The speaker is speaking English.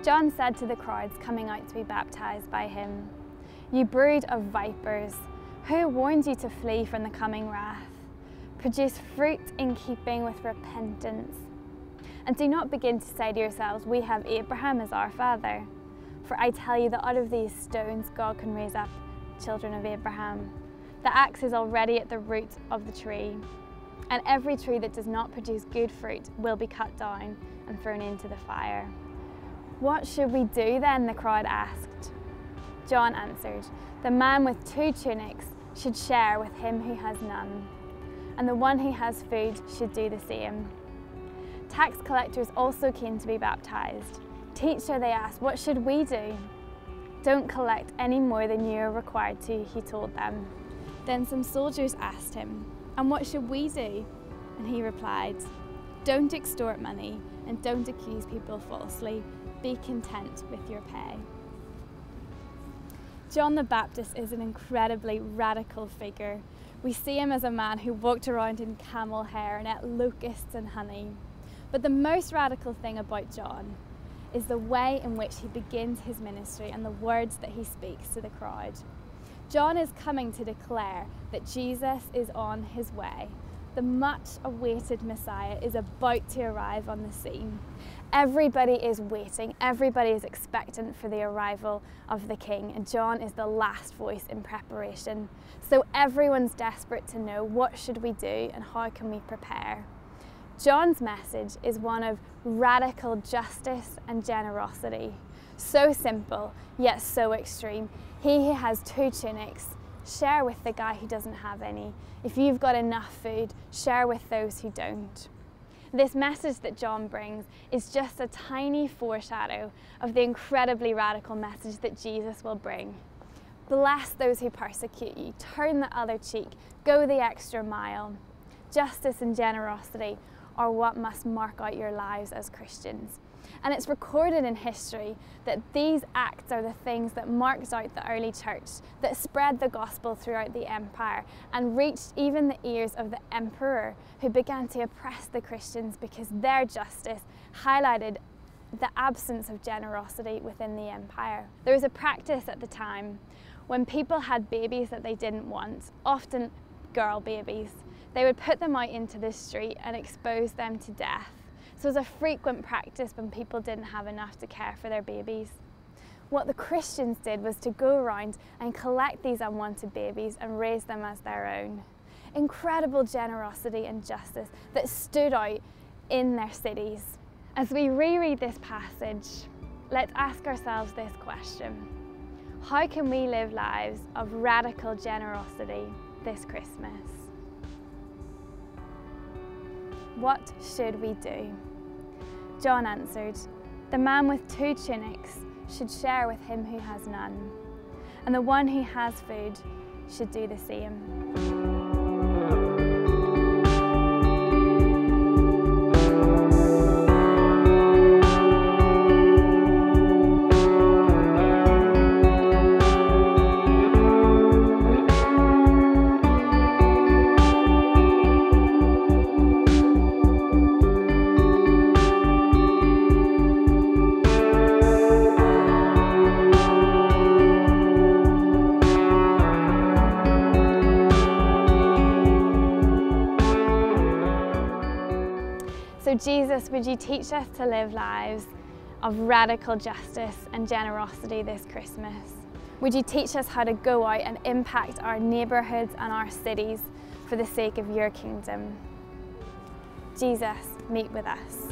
John said to the crowds coming out to be baptized by him, "You brood of vipers, who warned you to flee from the coming wrath? Produce fruit in keeping with repentance. And do not begin to say to yourselves, 'We have Abraham as our father.' For I tell you that out of these stones God can raise up children of Abraham. The axe is already at the root of the tree, and every tree that does not produce good fruit will be cut down and thrown into the fire." "What should we do then?" the crowd asked. John answered, "The man with 2 tunics should share with him who has none, and the one who has food should do the same." Tax collectors also came to be baptized. "Teacher," they asked, "what should we do?" "Don't collect any more than you are required to," he told them. Then some soldiers asked him, "And what should we do?" And he replied, "Don't extort money and don't accuse people falsely. Be content with your pay." John the Baptist is an incredibly radical figure. We see him as a man who walked around in camel hair and ate locusts and honey. But the most radical thing about John is the way in which he begins his ministry and the words that he speaks to the crowd. John is coming to declare that Jesus is on his way. The much awaited Messiah is about to arrive on the scene. Everybody is waiting, everybody is expectant for the arrival of the King, and John is the last voice in preparation. So everyone's desperate to know, what should we do and how can we prepare? John's message is one of radical justice and generosity. So simple, yet so extreme. He who has 2 tunics, share with the guy who doesn't have any. If you've got enough food, share with those who don't. This message that John brings is just a tiny foreshadow of the incredibly radical message that Jesus will bring. Bless those who persecute you, turn the other cheek, go the extra mile. Justice and generosity are what must mark out your lives as Christians. And it's recorded in history that these acts are the things that marked out the early church, that spread the gospel throughout the empire and reached even the ears of the emperor, who began to oppress the Christians because their justice highlighted the absence of generosity within the empire. There was a practice at the time when people had babies that they didn't want, often girl babies. They would put them out into the street and expose them to death. So it was a frequent practice when people didn't have enough to care for their babies. What the Christians did was to go around and collect these unwanted babies and raise them as their own. Incredible generosity and justice that stood out in their cities. As we reread this passage, let's ask ourselves this question: how can we live lives of radical generosity this Christmas? What should we do? John answered, "The man with 2 tunics should share with him who has none, and the one who has food should do the same." So Jesus, would you teach us to live lives of radical justice and generosity this Christmas? Would you teach us how to go out and impact our neighbourhoods and our cities for the sake of your kingdom? Jesus, meet with us.